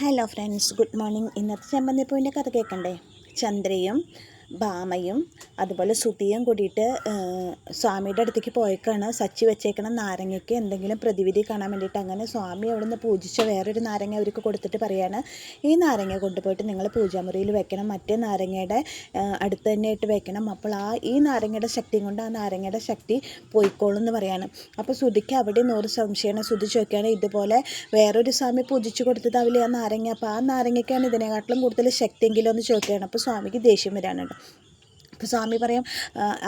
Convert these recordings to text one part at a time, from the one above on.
Hello friends, good morning. ഇന്നത്തെ ചമ്മന്തിപ്പൂവിൻ്റെ കഥ കേൾക്കണ്ടേ? ചന്ദ്രയും ഭാമയും അതുപോലെ സുധിയും കൂടിയിട്ട് സ്വാമിയുടെ അടുത്തേക്ക് പോയേക്കാണ്. സച്ചി വെച്ചേക്കണം നാരങ്ങയ്ക്ക് എന്തെങ്കിലും പ്രതിവിധി കാണാൻ വേണ്ടിയിട്ട്. അങ്ങനെ സ്വാമി അവിടെ നിന്ന് പൂജിച്ച വേറൊരു നാരങ്ങ അവർക്ക് കൊടുത്തിട്ട് പറയാണ്, ഈ നാരങ്ങ കൊണ്ടുപോയിട്ട് നിങ്ങൾ പൂജാമുറിയിൽ വെക്കണം, മറ്റേ നാരങ്ങയുടെ അടുത്ത് തന്നെ ഇട്ട് വെക്കണം. അപ്പോൾ ഈ നാരങ്ങയുടെ ശക്തിയും കൊണ്ട് ആ നാരങ്ങയുടെ ശക്തി പോയിക്കോളും എന്ന് പറയാണ്. അപ്പോൾ സുധിക്ക് അവിടെ 100 സംശയമാണ്. സുധി ചോദിക്കുകയാണ്, ഇതുപോലെ വേറൊരു സ്വാമി പൂജിച്ച് കൊടുത്തതാവില്ലേ ആ നാരങ്ങ, അപ്പോൾ ആ നാരങ്ങയ്ക്കാണ് ഇതിനെക്കാട്ടിലും കൂടുതൽ ശക്തിയെങ്കിലും എന്ന് ചോദിക്കുകയാണ്. അപ്പോൾ സ്വാമിക്ക് ദേഷ്യം വരാനുണ്ട്. അപ്പോൾ സ്വാമി പറയും,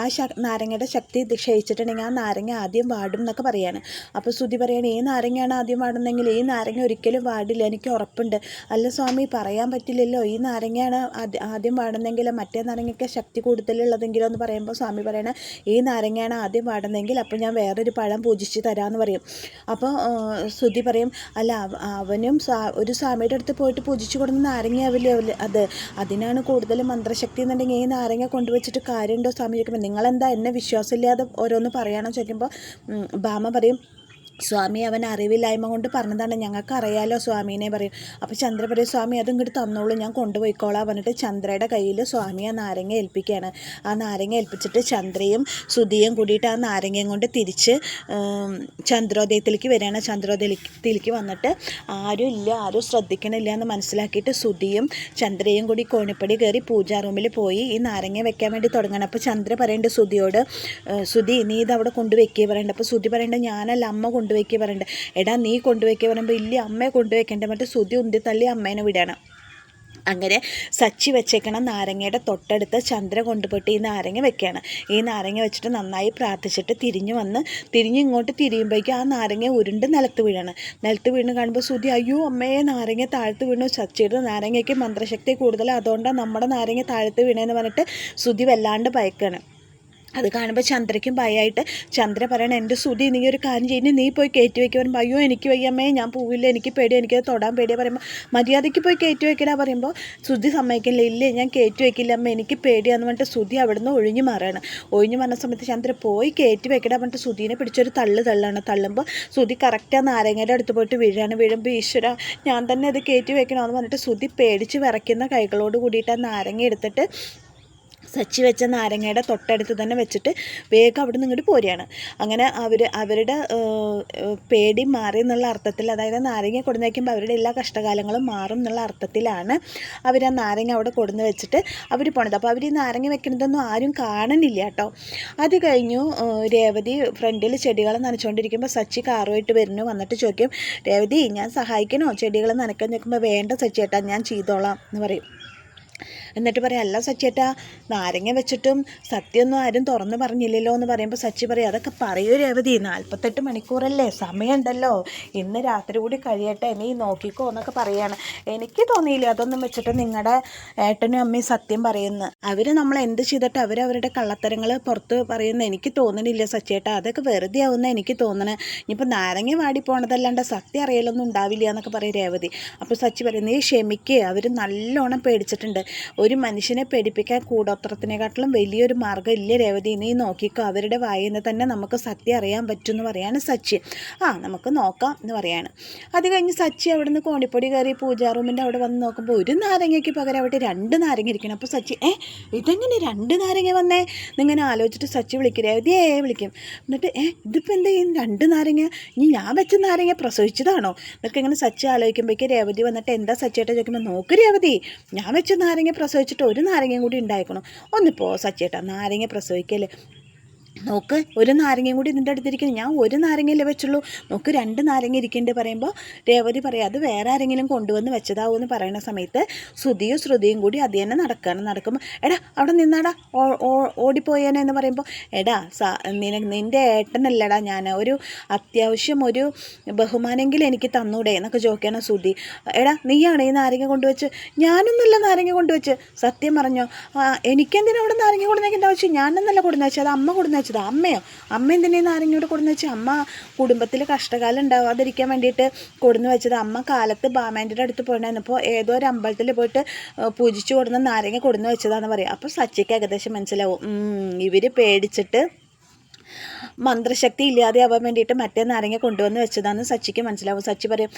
ആ നാരങ്ങയുടെ ശക്തി ക്ഷയിച്ചിട്ടുണ്ടെങ്കിൽ ആ നാരങ്ങ ആദ്യം വാടും എന്നൊക്കെ പറയാണ്. അപ്പോൾ സുധി പറയാണ്, ഈ നാരങ്ങയാണ് ആദ്യം വാടുന്നെങ്കിൽ ഈ നാരങ്ങ ഒരിക്കലും വാടില്ല, എനിക്ക് ഉറപ്പുണ്ട്. അല്ല സ്വാമി, പറയാൻ പറ്റില്ലല്ലോ, ഈ നാരങ്ങയാണ് ആദ്യം വാടുന്നെങ്കിൽ മറ്റേ നാരങ്ങയ്ക്ക് ശക്തി കൂടുതലുള്ളതെങ്കിലോ എന്ന് പറയുമ്പോൾ സ്വാമി പറയണ, ഈ നാരങ്ങയാണ് ആദ്യം വാടുന്നെങ്കിൽ അപ്പോൾ ഞാൻ വേറൊരു പഴം പൂജിച്ച് തരാമെന്ന് പറയും. അപ്പോൾ സുധി പറയും, അല്ല അവനും ഒരു സ്വാമിയുടെ അടുത്ത് പോയിട്ട് പൂജിച്ചു കൊടുക്കുന്ന നാരങ്ങയാവില്ലേ അത്, അതിനാണ് കൂടുതൽ മന്ത്രശക്തി എന്നുണ്ടെങ്കിൽ ഈ നാരങ്ങ കൊണ്ടുവച്ചിട്ട് കാര്യമുണ്ടോ സ്വാമി ചോദിക്കുമ്പോൾ, നിങ്ങളെന്താ എന്നെ വിശ്വാസമില്ലാതെ ഓരോന്ന് പറയാനോ ചോദിക്കുമ്പോൾ ഭാമ പറയും, സ്വാമി അവൻ അറിവില്ലായ്മ കൊണ്ട് പറഞ്ഞതാണ്, ഞങ്ങൾക്ക് അറിയാലോ സ്വാമീനെ പറയും. അപ്പോൾ ചന്ദ്ര പറയും, സ്വാമി അതും ഇങ്ങോട്ട് തന്നോളൂ, ഞാൻ കൊണ്ടുപോയിക്കോളാം പറഞ്ഞിട്ട് ചന്ദ്രയുടെ കയ്യിൽ സ്വാമി ആ നാരങ്ങ ഏൽപ്പിക്കുകയാണ്. ആ നാരങ്ങ ഏൽപ്പിച്ചിട്ട് ചന്ദ്രയും സുധിയും കൂടിയിട്ട് ആ നാരങ്ങയും കൊണ്ട് തിരിച്ച് ചന്ദ്രോദയത്തിലേക്ക് വരികയാണ്. ചന്ദ്രോദയത്തിലേക്ക് വന്നിട്ട് ആരും ശ്രദ്ധിക്കണില്ല എന്ന് മനസ്സിലാക്കിയിട്ട് സുധിയും ചന്ദ്രയും കൂടി കോണിപ്പടി കയറി പൂജാ റൂമിൽ പോയി ഈ നാരങ്ങ വെക്കാൻ വേണ്ടി തുടങ്ങണം. അപ്പോൾ ചന്ദ്ര പറയേണ്ടത് സുധിയോട്, സുധി നീ ഇതവിടെ കൊണ്ടുവയ്ക്കുക പറയേണ്ടത്. അപ്പോൾ സുധി പറയേണ്ടത്, ഞാനല്ല അമ്മ കൊണ്ടുവയ്ക്കുക പറയണ്ടേ. എടാ നീ കൊണ്ടുവയ്ക്കുക പറയുമ്പോൾ, ഇല്ല അമ്മയെ കൊണ്ടുവയ്ക്കേണ്ട മറ്റേ സുധി ഉന്തി തള്ളി അമ്മേനെ വിടണം. അങ്ങനെ സച്ചി വെച്ചേക്കണം നാരങ്ങയുടെ തൊട്ടടുത്ത് ചന്ദ്ര കൊണ്ടുപോയിട്ട് ഈ നാരങ്ങ വെക്കുകയാണ്. ഈ നാരങ്ങ വെച്ചിട്ട് നന്നായി പ്രാർത്ഥിച്ചിട്ട് ഇങ്ങോട്ട് തിരിയുമ്പോഴേക്കും ആ നാരങ്ങ ഉരുണ്ട് നിലത്ത് വീണ് കാണുമ്പോൾ സുധി, അയ്യോ അമ്മയെ നാരങ്ങ താഴ്ത്ത് വീണു, സച്ചിയുടെ നാരങ്ങയ്ക്ക് മന്ത്രശക്തി കൂടുതലാണ്, അതുകൊണ്ടാണ് നമ്മുടെ നാരങ്ങ താഴ്ത്ത് വീണേന്ന് പറഞ്ഞിട്ട് സുധി വല്ലാണ്ട് ഭയക്കാണ്. അത് കാണുമ്പോൾ ചന്ദ്രയ്ക്കും ഭയമായിട്ട് ചന്ദ്ര പറയണം, എൻ്റെ സുധി നീ ഒരു കാര്യം ചെയ്യുന്നു, നീ പോയി കയറ്റി വയ്ക്കുക പറയുമ്പോൾ, അയ്യോ എനിക്ക് വയ്യമ്മേ, ഞാൻ പോവില്ല, എനിക്ക് പേടി, എനിക്കത് തൊടാൻ പേടിയാണ് പറയുമ്പോൾ, മര്യാദയ്ക്ക് പോയി കയറ്റി വയ്ക്കടാ പറയുമ്പോൾ സുധി സമ്മതിക്കില്ല, ഇല്ലേ ഞാൻ കയറ്റി വയ്ക്കില്ല അമ്മ, എനിക്ക് പേടിയാന്ന് പറഞ്ഞിട്ട് സുധി അവിടുന്ന് ഒഴിഞ്ഞു മാറുന്ന സമയത്ത് ചന്ദ്ര പോയി കയറ്റി വയ്ക്കടാ പറഞ്ഞിട്ട് സുധീനെ പിടിച്ചൊരു തള്ളുമ്പോൾ സുധി കറക്റ്റ് ആ നാരങ്ങയുടെ അടുത്ത് പോയിട്ട് വീഴുമ്പോൾ, ഈശ്വര ഞാൻ തന്നെ അത് കയറ്റി വയ്ക്കണമെന്ന് പറഞ്ഞിട്ട് സുധി പേടിച്ച് വിറയ്ക്കുന്ന കൈകളോട് കൂടിയിട്ട് ആ നാരങ്ങ എടുത്തിട്ട് സച്ചി വെച്ച നാരങ്ങയുടെ തൊട്ടടുത്ത് തന്നെ വെച്ചിട്ട് വേഗം അവിടെ നിന്ന് ഇങ്ങോട്ട് പോരുകയാണ്. അങ്ങനെ അവരുടെ പേടി മാറി എന്നുള്ള അർത്ഥത്തിൽ, അതായത് നാരങ്ങ കൊടുന്ന് വയ്ക്കുമ്പോൾ അവരുടെ എല്ലാ കഷ്ടകാലങ്ങളും മാറും എന്നുള്ള അർത്ഥത്തിലാണ് അവർ ആ നാരങ്ങ അവിടെ കൊടുന്ന് വെച്ചിട്ട് അവർ പോണത്. അപ്പോൾ അവർ ഈ നാരങ്ങ വെക്കുന്നതൊന്നും ആരും കാണുന്നില്ല കേട്ടോ. അത് കഴിഞ്ഞു രേവതി ഫ്രണ്ടിൽ ചെടികൾ നനച്ചുകൊണ്ടിരിക്കുമ്പോൾ സച്ചി കാറുമായിട്ട് വന്നിട്ട് ചോദിക്കും, രേവതി ഞാൻ സഹായിക്കണോ ചെടികൾ നനയ്ക്കാൻ ചോദിക്കുമ്പോൾ, വേണ്ട സച്ചിയേട്ടാ ഞാൻ ചെയ്തോളാം എന്ന് പറയും. എന്നിട്ട് പറയാം, അല്ല സച്ചിയേട്ടാ നാരങ്ങ വെച്ചിട്ടും സത്യമൊന്നും ആരും തുറന്ന് പറഞ്ഞില്ലല്ലോ എന്ന് പറയുമ്പോൾ സച്ചി പറയും, അതൊക്കെ പറയൂ രേവതി, 48 മണിക്കൂറല്ലേ സമയമുണ്ടല്ലോ, ഇന്ന് രാത്രി കൂടി കഴിയട്ടെ, നീ നോക്കിക്കോ എന്നൊക്കെ പറയാണ്. എനിക്ക് തോന്നിയില്ല അതൊന്നും വെച്ചിട്ട് നിങ്ങളുടെ ഏട്ടനും അമ്മയും സത്യം പറയുന്നു, അവർ നമ്മൾ എന്ത് ചെയ്തിട്ട് അവരവരുടെ കള്ളത്തരങ്ങൾ പുറത്ത് പറയുന്ന എനിക്ക് തോന്നണില്ല സച്ചിയേട്ടാ, അതൊക്കെ വെറുതെ ആവുന്ന എനിക്ക് തോന്നണേ, ഇനിയിപ്പോൾ നാരങ്ങ വാടി പോണതല്ലാണ്ട് സത്യം അറിയലൊന്നും ഉണ്ടാവില്ല എന്നൊക്കെ പറയും രേവതി. അപ്പോൾ സച്ചി പറയും, നീ ക്ഷമിക്കുക, അവർ നല്ലോണം പേടിച്ചിട്ടുണ്ട്, ഒരു മനുഷ്യനെ പേടിപ്പിക്കാൻ കൂടോത്രത്തിനെക്കാട്ടിലും വലിയൊരു മാർഗ്ഗം ഇല്ല രേവതി, നീ നോക്കിക്കോ, അവരുടെ വായിൽ നിന്ന് തന്നെ നമുക്ക് സത്യം അറിയാൻ പറ്റും എന്ന് പറയാണ് സച്ചി. നമുക്ക് നോക്കാം എന്ന് പറയാണ്. അത് കഴിഞ്ഞ് സച്ചി അവിടെ നിന്ന് കോണിപ്പൊടി കയറി പൂജാ റൂമിൻ്റെ അവിടെ വന്ന് നോക്കുമ്പോൾ ഒരു നാരങ്ങയ്ക്ക് പകരം അവിടെ 2 നാരങ്ങ ഇരിക്കണം. അപ്പോൾ സച്ചി, ഇതെങ്ങനെ 2 നാരങ്ങ വന്നേ എന്നിങ്ങനെ ആലോചിച്ചിട്ട് സച്ചി വിളിക്കും, രേവതിയെ വിളിക്കും. എന്നിട്ട് ഇതിപ്പോൾ എന്താ ഈ 2 നാരങ്ങ, ഇനി ഞാൻ വെച്ച നാരങ്ങ പ്രസവിച്ചതാണോ എന്നൊക്കെ ഇങ്ങനെ സച്ചി ആലോചിക്കുമ്പോഴേക്കും രേവതി വന്നിട്ട്, എന്താ സച്ചിയേട്ടാ ചോദിക്കുമ്പോൾ, നോക്ക് രേവതി ഞാൻ വെച്ച നാരങ്ങ പ്രസവിച്ചിട്ട് ഒരു നാരങ്ങയും കൂടി ഉണ്ടായിക്കണം, ഒന്നിപ്പോ സച്ചേട്ടാ നാരങ്ങ പ്രസവിക്കല്ലേ, നോക്ക് ഒരു നാരങ്ങയും കൂടി ഇതിൻ്റെ അടുത്തിരിക്കുന്നു, ഞാൻ ഒരു നാരങ്ങയല്ലേ വെച്ചുള്ളൂ, നോക്ക് 2 നാരങ്ങ ഇരിക്കുന്നുണ്ട് പറയുമ്പോൾ രേവതി പറയാം, അത് വേറെ ആരെങ്കിലും കൊണ്ടുവന്ന് വെച്ചതാവും എന്ന് പറയുന്ന സമയത്ത് സുധിയും ശ്രുതിയും കൂടി അത് തന്നെ നടക്കുമ്പോൾ, എടാ അവിടെ നിന്നാടാ ഓടിപ്പോയേനെ എന്ന് പറയുമ്പോൾ, എടാ നിൻ്റെ ഏട്ടനല്ലടാ ഞാൻ, ഒരു അത്യാവശ്യം ഒരു ബഹുമാനെങ്കിലും എനിക്ക് തന്നൂടെ എന്നൊക്കെ ചോദിക്കുകയാണ് സുധി. എടാ നീയാണ് ഈ നാരങ്ങ കൊണ്ടുവച്ച്, ഞാനൊന്നുമല്ല നാരങ്ങ കൊണ്ടുവച്ച്, സത്യം പറഞ്ഞോ, എനിക്കെന്തിനാ അവിടെ നാരങ്ങ കൊടുന്നേക്കേണ്ട ആവശ്യം, ഞാനൊന്നല്ല കൊടുന്ന് വെച്ചത്, അത് അമ്മ കൊടുന്ന് വെച്ചത്, അമ്മ എന്തിനാ നാരങ്ങയോട് കൊടുന്ന് വെച്ചാൽ, അമ്മ കുടുംബത്തിൽ കഷ്ടകാലം ഉണ്ടാവാതിരിക്കാൻ വേണ്ടിയിട്ട് കൊടുന്ന് വെച്ചത്, അമ്മ കാലത്ത് ബാമാൻ്റെ അടുത്ത് പോയിട്ടുണ്ടായിരുന്നപ്പോൾ ഏതോ ഒരു അമ്പലത്തിൽ പോയിട്ട് പൂജിച്ചു കൊടുന്ന നാരങ്ങ കൊടുന്ന് വെച്ചതാണെന്ന് പറയാം. അപ്പോൾ സച്ചിക്ക് ഏകദേശം മനസ്സിലാവും ഇവർ പേടിച്ചിട്ട് മന്ത്രശക്തി ഇല്ലാതെ ആവാൻ വേണ്ടിയിട്ട് മറ്റേ നാരങ്ങ കൊണ്ടുവന്ന് വെച്ചതാണെന്ന് സച്ചിക്ക് മനസ്സിലാവും. സച്ചി പറയും,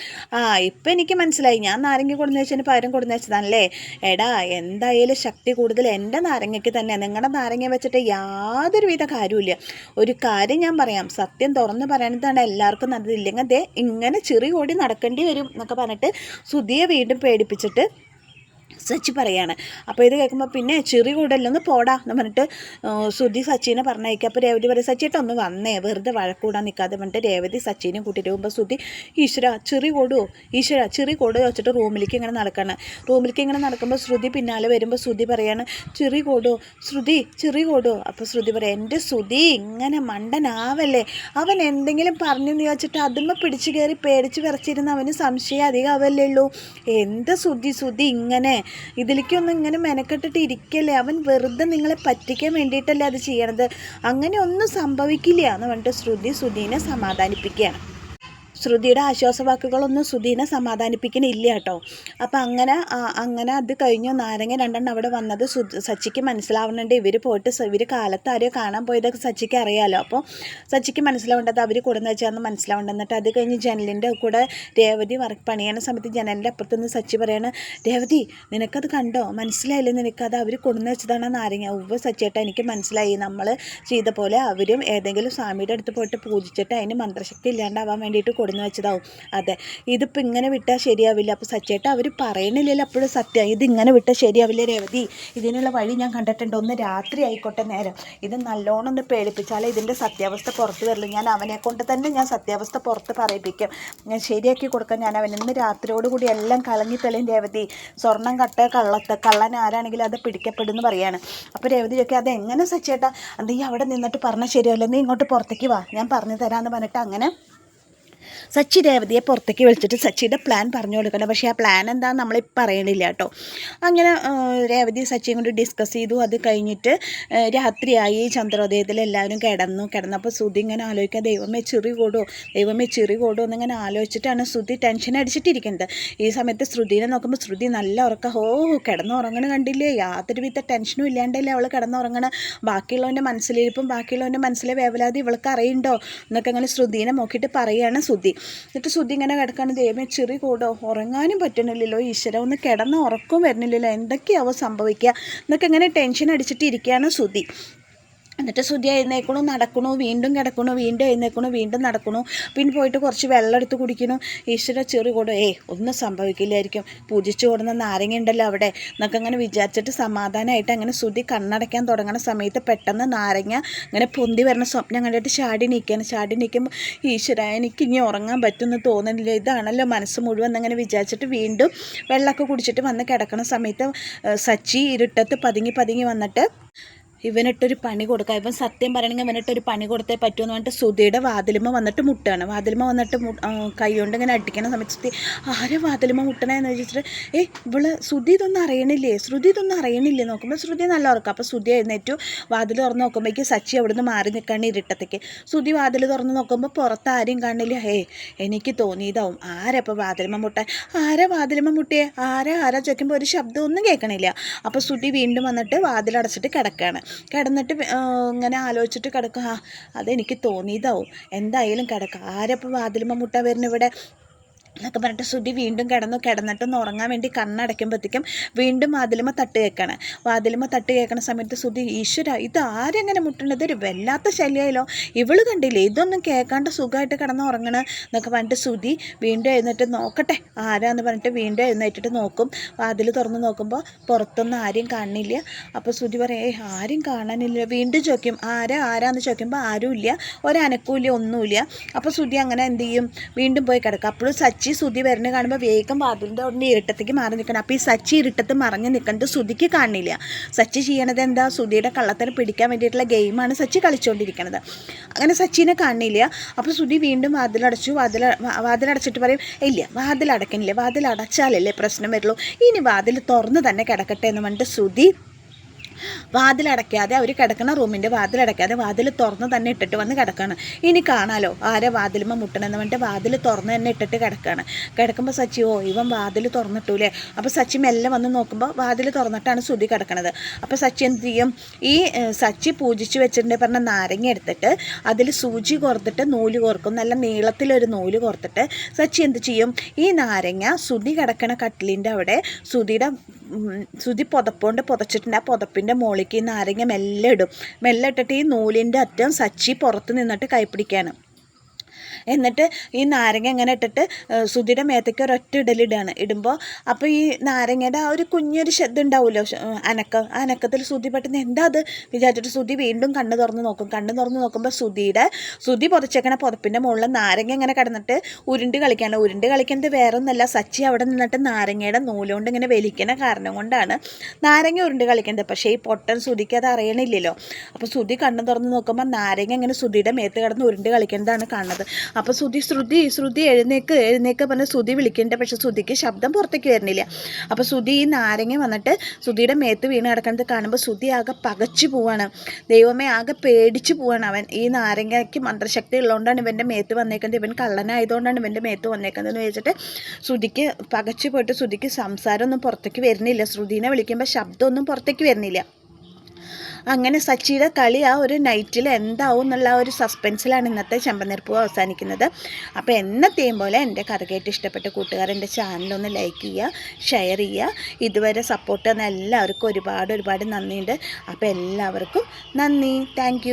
ഇപ്പം എനിക്ക് മനസ്സിലായി, ഞാൻ നാരങ്ങ കൊണ്ടു വെച്ചതിന് പകരം കൊണ്ടു വെച്ചതാണല്ലേ. എടാ, എന്തായാലും ശക്തി കൂടുതൽ എൻ്റെ നാരങ്ങയ്ക്ക് തന്നെ, നിങ്ങളുടെ നാരങ്ങ വെച്ചിട്ട് യാതൊരുവിധ കാര്യമില്ല. ഒരു കാര്യം ഞാൻ പറയാം, സത്യം തുറന്ന് പറയുന്നതാണ് എല്ലാവർക്കും നല്ലത്, ഇല്ലെങ്കിൽ അതേ ഇങ്ങനെ ചിറി ഓടി നടക്കേണ്ടി വരും എന്നൊക്കെ പറഞ്ഞിട്ട് സുധിയെ വീണ്ടും പേടിപ്പിച്ചിട്ട് സച്ചി പറയാണ്. അപ്പോൾ ഇത് കേൾക്കുമ്പോൾ പിന്നെ ചിറി കൂടല്ലെന്ന് പോടാ എന്ന് പറഞ്ഞിട്ട് സുധി സച്ചിനെ പറഞ്ഞയക്കുക. അപ്പോൾ രേവതി പറയും, സച്ചിയേട്ട ഒന്ന് വന്നേ, വെറുതെ വഴക്കൂടാൻ നിൽക്കാതെ പറഞ്ഞിട്ട് രേവതി സച്ചിനെ കൂട്ടിയിട്ട് പോകുമ്പോൾ സുധി, ഈശ്വര ചിറി കൂടുമോ, ഈശ്വര ചിറി കൂടുമോ വെച്ചിട്ട് റൂമിലേക്ക് ഇങ്ങനെ നടക്കണം. റൂമിലേക്ക് ഇങ്ങനെ നടക്കുമ്പോൾ ശ്രുതി പിന്നാലെ വരുമ്പോൾ ശ്രുതി പറയാണ്, ചിറി കൂടുമോ ശ്രുതി, ചിറി കൂടുമോ. അപ്പോൾ ശ്രുതി പറയാം, എൻ്റെ ശ്രുതി ഇങ്ങനെ മണ്ടനാവല്ലേ, അവൻ എന്തെങ്കിലും പറഞ്ഞെന്ന് ചോദിച്ചിട്ട് അതുമ്മ പിടിച്ചു കയറി പേടിച്ച് വിറച്ചിരുന്ന് അവന് സംശയം അധികം ആവല്ലേ ഉള്ളൂ. എന്താ ശ്രുതി ഇങ്ങനെ ഇതിലേക്കൊന്നും ഇങ്ങനെ മെനക്കെട്ടിട്ട് ഇരിക്കല്ലേ, അവൻ വെറുതെ നിങ്ങളെ പറ്റിക്കാൻ വേണ്ടിയിട്ടല്ലേ അത് ചെയ്യണത്, അങ്ങനെ ഒന്നും സംഭവിക്കില്ല എന്ന് പറഞ്ഞിട്ട് ശ്രുതിനെ സമാധാനിപ്പിക്കുകയാണ്. ശ്രുതിയുടെ ആശ്വാസവാക്കുകളൊന്നും ശ്രുതിനെ സമാധാനിപ്പിക്കണില്ല കേട്ടോ. അപ്പം അങ്ങനെ അത് കഴിഞ്ഞു. നാരങ്ങ രണ്ടെണ്ണം അവിടെ വന്നത് സച്ചിക്ക് മനസ്സിലാവുന്നുണ്ട്. ഇവർ കാലത്ത് ആരെയോ കാണാൻ പോയതൊക്കെ സച്ചിക്ക് അറിയാമല്ലോ. അപ്പോൾ സച്ചിക്ക് മനസ്സിലാവേണ്ടത് അവർ കൊടുന്ന് വെച്ചാന്ന് മനസ്സിലാവേണ്ടത്. എന്നിട്ട് അത് കഴിഞ്ഞ് ജനലിൻ്റെ കൂടെ രേവതി പണിയണ സമയത്ത് ജനലിൻ്റെ അപ്പുറത്തുനിന്ന് സച്ചി പറയാണ്, രേവതി നിനക്കത് കണ്ടോ, മനസ്സിലായില്ലേ നിനക്കത് അവർ കൊടുന്ന് വെച്ചതാണ് നാരങ്ങ. സച്ചിയേട്ടാ എനിക്ക് മനസ്സിലായി, നമ്മൾ ചെയ്ത പോലെ അവരും ഏതെങ്കിലും സ്വാമിയുടെ അടുത്ത് പോയിട്ട് പൂജിച്ചിട്ട് അതിന് മന്ത്രശക്തി ഇല്ലാണ്ടാവാൻ വേണ്ടിയിട്ട് കൊടുന്ന് വെച്ചതാവും. അതെ, ഇതിപ്പോൾ ഇങ്ങനെ വിട്ടാൽ ശരിയാവില്ല. അപ്പോൾ സച്ചേട്ട അവർ പറയണില്ലല്ലോ അപ്പോഴും സത്യം, ഇതിങ്ങനെ വിട്ടാൽ ശരിയാവില്ല രേവതി, ഇതിനുള്ള വഴി ഞാൻ കണ്ടിട്ടുണ്ട്, ഒന്ന് രാത്രി ആയിക്കോട്ടെ നേരം, ഇത് നല്ലോണം ഒന്ന് പേടിപ്പിച്ചാലേ ഇതിൻ്റെ സത്യാവസ്ഥ പുറത്ത് വരില്ല. ഞാൻ അവനെ കൊണ്ട് തന്നെ ഞാൻ സത്യാവസ്ഥ പുറത്ത് പറയിപ്പിക്കും, ഞാൻ ശരിയാക്കി കൊടുക്കാൻ ഞാൻ അവൻ ഇന്ന് രാത്രിയോടുകൂടി എല്ലാം കളഞ്ഞി തെളിയും രേവതി, സ്വർണം കള്ളൻ ആരാണെങ്കിലും അത് പിടിക്കപ്പെടുമെന്ന് പറയാണ്. അപ്പോൾ രേവതി ചോദിക്കുക, അതെങ്ങനെ സച്ചേട്ടാ, നീ അവിടെ നിന്നിട്ട് പറഞ്ഞാൽ ശരിയല്ല, നീ ഇങ്ങോട്ട് പുറത്തേക്ക് വാ, ഞാൻ പറഞ്ഞു തരാമെന്ന് പറഞ്ഞിട്ട് അങ്ങനെ സച്ചി രേവതിയെ പുറത്തേക്ക് വിളിച്ചിട്ട് സച്ചിയുടെ പ്ലാൻ പറഞ്ഞു കൊടുക്കണം. പക്ഷേ ആ പ്ലാൻ എന്താണെന്ന് നമ്മളിപ്പോൾ പറയണില്ല കേട്ടോ. അങ്ങനെ രേവതി സച്ചിയും കൊണ്ട് ഡിസ്കസ് ചെയ്തു. അത് കഴിഞ്ഞിട്ട് രാത്രിയായി, ചന്ദ്രോദയത്തിൽ എല്ലാവരും കിടന്നപ്പോൾ ശ്രുതി ഇങ്ങനെ ആലോചിക്കുക, ദൈവമേ ചിറി കൂടുമോ എന്നിങ്ങനെ ആലോചിച്ചിട്ടാണ് ശ്രുതി ടെൻഷൻ അടിച്ചിട്ടിരിക്കുന്നത്. ഈ സമയത്ത് ശ്രുതിനെ നോക്കുമ്പോൾ ശ്രുതി നല്ല ഉറക്കം, കിടന്നുറങ്ങണ കണ്ടില്ലേ, യാതൊരുവിധ ടെൻഷനും ഇല്ലാണ്ടല്ലേ അവൾ കിടന്നുറങ്ങണ, ബാക്കിയുള്ളവൻ്റെ മനസ്സിലിരിപ്പും ബാക്കിയുള്ളവൻ്റെ മനസ്സിലെ വേവലാതി ഇവൾക്ക് അറിയണ്ടോ എന്നൊക്കെ അങ്ങനെ ശ്രുതിനെ നോക്കിയിട്ട് പറയുകയാണ് ശ്രുതി. എന്നിട്ട് ശ്രുതി ഇങ്ങനെ കിടക്കാണ്, ദൈവമേ ചിറി കൂടോ, ഉറങ്ങാനും പറ്റണില്ലല്ലോ, ഈശ്വര ഒന്ന് കിടന്ന് ഉറക്കം വരുന്നില്ലല്ലോ, എന്തൊക്കെയാവോ സംഭവിക്കുക എന്നൊക്കെ ഇങ്ങനെ ടെൻഷൻ അടിച്ചിട്ട് ഇരിക്കുകയാണ് ശ്രുതി. എന്നിട്ട് ശ്രുതി എഴുന്നേക്കണു, നടക്കണു, വീണ്ടും കിടക്കണു, വീണ്ടും എഴുന്നേക്കണു, വീണ്ടും നടക്കണു, പിന്നെ പോയിട്ട് കുറച്ച് വെള്ളം എടുത്ത് കുടിക്കണു. ഈശ്വര ചെറു കൂടെ ഒന്നും സംഭവിക്കില്ലായിരിക്കും, പൂജിച്ചു കൊടുന്ന നാരങ്ങ ഉണ്ടല്ലോ അവിടെ എന്നൊക്കെ അങ്ങനെ വിചാരിച്ചിട്ട് സമാധാനമായിട്ട് അങ്ങനെ ശ്രുതി കണ്ണടയ്ക്കാൻ തുടങ്ങുന്ന സമയത്ത് പെട്ടെന്ന് നാരങ്ങ ഇങ്ങനെ പൊന്തി വരുന്ന സ്വപ്നം കണ്ടിട്ട് ചാടി നീക്കുമ്പോൾ ഈശ്വര എനിക്ക് ഇനി ഉറങ്ങാൻ പറ്റുമെന്ന് തോന്നുന്നില്ല, ഇതാണല്ലോ മനസ്സ് മുഴുവൻ എന്നങ്ങനെ വിചാരിച്ചിട്ട് വീണ്ടും വെള്ളമൊക്കെ കുടിച്ചിട്ട് വന്ന് കിടക്കുന്ന സമയത്ത് സച്ചി ഇരുട്ടത്ത് പതുങ്ങി വന്നിട്ട് ഇവനിട്ടൊരു പണി കൊടുക്കുക, ഇവൻ സത്യം പറയണമെങ്കിൽ ഇവനിട്ടൊരു പണി കൊടുത്തേ പറ്റുമെന്ന് പറഞ്ഞിട്ട് ശ്രുതിയുടെ വാതിലുമ്മ വന്നിട്ട് മുട്ടുകയാണ്. വാതിലുമ്മ വന്നിട്ട് കൈ കൊണ്ട് ഇങ്ങനെ അടിക്കണ സമയത്ത് ശ്രുതി ആരെ വാതിലുമ്മ മുട്ടണേന്ന് വെച്ചിട്ട് ഇവള് ശ്രുതി ഇതൊന്നും അറിയണില്ലേ നോക്കുമ്പോൾ ശ്രുതി നല്ല ഉറക്കം. അപ്പോൾ ശ്രുതി എഴുന്നേറ്റു, വാതിൽ തുറന്ന് നോക്കുമ്പോഴേക്ക് സച്ചി അവിടുന്ന് മാറി നിൽക്കാണ് ഇരുട്ടത്തേക്ക്. ശ്രുതി വാതിൽ തുറന്ന് നോക്കുമ്പോൾ പുറത്ത് ആരെയും കാണില്ല. എനിക്ക് തോന്നിയതാവും ആരപ്പോൾ വാതിലുമ്മ മുട്ടാൻ, ആരാ വാതിലുമ്മ മുട്ടിയേ, ആരാ ചോദിക്കുമ്പോൾ ഒരു ശബ്ദം ഒന്നും കേൾക്കണില്ല. അപ്പോൾ ശ്രുതി വീണ്ടും വന്നിട്ട് വാതിലടച്ചിട്ട് കിടക്കുകയാണ്. കിടന്നിട്ട് ഇങ്ങനെ ആലോചിച്ചിട്ട് കിടക്കുക, അതെനിക്ക് തോന്നിയതാവും, എന്തായാലും കിടക്കുക, ആരപ്പോൾ വാതിലുമ്മ മുട്ട വരുന്നു ഇവിടെ എന്നൊക്കെ പറഞ്ഞിട്ട് ശ്രുതി വീണ്ടും കിടന്നിട്ടൊന്ന് ഉറങ്ങാൻ വേണ്ടി കണ്ണടയ്ക്കുമ്പോഴത്തേക്കും വീണ്ടും വാതിലുമ്മ തട്ട് കേൾക്കണ സമയത്ത് ശ്രുതി ഈശ്വര ഇത് ആരെങ്ങനെ മുട്ടണത്, ഒരു വല്ലാത്ത ശല്യമായല്ലോ, ഇവള് കണ്ടില്ലേ ഇതൊന്നും കേൾക്കാണ്ട് സുഖമായിട്ട് കിടന്ന് ഉറങ്ങണ എന്നൊക്കെ പറഞ്ഞിട്ട് ശ്രുതി വീണ്ടും എഴുന്നേറ്റ് നോക്കട്ടെ ആരാന്ന് പറഞ്ഞിട്ട് വീണ്ടും എഴുന്നേറ്റിട്ട് നോക്കും. വാതിൽ തുറന്ന് നോക്കുമ്പോൾ പുറത്തൊന്നും ആരെയും കാണുന്നില്ല. അപ്പോൾ ശ്രുതി പറയും ആരും കാണാനില്ല. വീണ്ടും ചോദിക്കും ആരാന്ന് ചോദിക്കുമ്പോൾ ആരുമില്ല, ഒരനക്കൂല്ല, ഒന്നുമില്ല. അപ്പോൾ ശ്രുതി അങ്ങനെ എന്ത് ചെയ്യും, വീണ്ടും പോയി കിടക്കും. അപ്പോഴും സച്ചി ശ്രുതി വരുന്ന കാണുമ്പോൾ വേഗം വാതിലിൻ്റെ അവിടെ ഇരുട്ടത്തേക്ക് മാറി നിൽക്കണം. അപ്പോൾ ഈ സച്ചി ഇരുട്ടത്ത് മറഞ്ഞ് നിൽക്കുന്നത് ശ്രുതിക്ക് കാണില്ല. സച്ചി ചെയ്യണത് എന്താ, ശ്രുതിയുടെ കള്ളത്തിനെ പിടിക്കാൻ വേണ്ടിയിട്ടുള്ള ഗെയിമാണ് സച്ചി കളിച്ചുകൊണ്ടിരിക്കുന്നത്. അങ്ങനെ സച്ചിനെ കാണില്ല. അപ്പോൾ ശ്രുതി വീണ്ടും വാതിലടച്ചിട്ട് പറയും ഇല്ല വാതിലടക്കണില്ല, വാതിലടച്ചാലല്ലേ പ്രശ്നം വരുള്ളൂ, ഇനി വാതിൽ തുറന്ന് തന്നെ കിടക്കട്ടെ എന്ന് പറഞ്ഞിട്ട് ശ്രുതി വാതിലടയ്ക്കാതെ അവർ കിടക്കുന്ന റൂമിൻ്റെ വാതിലടയ്ക്കാതെ വാതിൽ തുറന്ന് തന്നെ ഇട്ടിട്ട് വന്ന് കിടക്കുകയാണ്. ഇനി കാണാലോ ആരെ വാതിലുമ്പോൾ മുട്ടണമെന്ന് പറഞ്ഞിട്ട് വാതിൽ തുറന്ന് തന്നെ ഇട്ടിട്ട് കിടക്കുകയാണ്. കിടക്കുമ്പോൾ സച്ചി ഇവൻ വാതിൽ തുറന്നിട്ടൂലേ. അപ്പോൾ സച്ചി മെല്ലെ വന്ന് നോക്കുമ്പോൾ വാതിൽ തുറന്നിട്ടാണ് ശ്രുതി കിടക്കണത്. അപ്പോൾ സച്ചി എന്ത് ചെയ്യും, ഈ സച്ചി പൂജിച്ച് വെച്ചിട്ടുണ്ട് പറഞ്ഞ നാരങ്ങ എടുത്തിട്ട് അതിൽ സൂചി കോർത്തിട്ട് നൂല് കോർക്കും, നല്ല നീളത്തിലൊരു നൂല് കോർത്തിട്ട് സച്ചി എന്ത് ചെയ്യും, ഈ നാരങ്ങ ശ്രുതി കിടക്കണ കട്ടിലിൻ്റെ അവിടെ ശ്രുതി പുതപ്പുകൊണ്ട് പുതച്ചിട്ടുണ്ട്. ആ പുതപ്പിൻ്റെ മുകളിലേക്ക് ഈ നാരങ്ങ മെല്ലെ ഇടും. മെല്ലെ ഇട്ടിട്ട് ഈ നൂലിൻ്റെ അറ്റം സച്ചി പുറത്ത് നിന്നിട്ട് കൈപ്പിടിക്കുകയാണ്. എന്നിട്ട് ഈ നാരങ്ങ ഇങ്ങനെ ഇട്ടിട്ട് ശ്രുതിയുടെ മേത്തേക്ക് ഒരൊറ്റ ഇടുമ്പോൾ അപ്പോൾ ഈ നാരങ്ങയുടെ ആ ഒരു കുഞ്ഞൊരു ശബ്ദം ഉണ്ടാവുമല്ലോ, അനക്കത്തിൽ ശ്രുതി പെട്ടെന്ന് എന്താ അത് വിചാരിച്ചിട്ട് ശ്രുതി വീണ്ടും കണ്ണ് തുറന്ന് നോക്കുമ്പോൾ ശ്രുതി പുതച്ചേക്കണ പുതപ്പിൻ്റെ മുകളിൽ നാരങ്ങ ഇങ്ങനെ കിടന്നിട്ട് ഉരുണ്ട് കളിക്കുന്നത് വേറെ ഒന്നല്ല, സച്ചി അവിടെ നിന്നിട്ട് നാരങ്ങയുടെ നൂലുകൊണ്ട് ഇങ്ങനെ വലിക്കണ കാരണം കൊണ്ടാണ് നാരങ്ങ ഉരുണ്ട് കളിക്കുന്നത്. പക്ഷേ ഈ പൊട്ടൻ ശ്രുതിക്ക് അത് അറിയണില്ലല്ലോ. അപ്പോൾ ശ്രുതി കണ്ണ് തുറന്ന് നോക്കുമ്പോൾ നാരങ്ങ ഇങ്ങനെ ശ്രുതിയുടെ മേത്ത് കിടന്ന് ഉരുണ്ട് കളിക്കുന്നതാണ് കാണുന്നത്. അപ്പോൾ ശ്രുതി എഴുന്നേക്ക് പറഞ്ഞ് ശ്രുതി വിളിക്കുന്നുണ്ട്. പക്ഷെ ശ്രുതിക്ക് ശബ്ദം പുറത്തേക്ക് വരുന്നില്ല. അപ്പോൾ ശ്രുതി ഈ നാരങ്ങ വന്നിട്ട് ശ്രുതിയുടെ മേത്ത് വീണ് കിടക്കുന്നത് കാണുമ്പോൾ ശ്രുതി ആകെ പകച്ചു പോവാണ്. ദൈവമേ, ആകെ പേടിച്ചു പോവാണ് അവൻ. ഈ നാരങ്ങയ്ക്ക് മന്ത്രശക്തി ഉള്ളതുകൊണ്ടാണ് ഇവൻ്റെ മേത്ത് വന്നേക്കുന്നത്, ഇവൻ കള്ളനായതുകൊണ്ടാണ് ഇവൻ്റെ മേത്ത് വന്നേക്കുന്നത് എന്ന് വെച്ചിട്ട് ശ്രുതിക്ക് പകച്ചു പോയിട്ട് ശ്രുതിക്ക് സംസാരമൊന്നും പുറത്തേക്ക് വരുന്നില്ല. ശ്രുതിനെ വിളിക്കുമ്പോൾ ശബ്ദമൊന്നും പുറത്തേക്ക് വരുന്നില്ല. അങ്ങനെ സച്ചിയുടെ കളി ആ ഒരു നൈറ്റിൽ എന്താവും എന്നുള്ള ഒരു സസ്പെൻസിലാണ് ഇന്നത്തെ ചെമ്പനീർപ്പൂവ് അവസാനിക്കുന്നത്. അപ്പോൾ എന്നത്തെയും പോലെ എൻ്റെ കഥ കേട്ട് ഇഷ്ടപ്പെട്ട കൂട്ടുകാർ എൻ്റെ ചാനലൊന്ന് ലൈക്ക് ചെയ്യുക, ഷെയർ ചെയ്യുക. ഇതുവരെ സപ്പോർട്ട് തന്ന എല്ലാവർക്കും ഒരുപാട് നന്ദിയുണ്ട്. അപ്പോൾ എല്ലാവർക്കും നന്ദി. താങ്ക്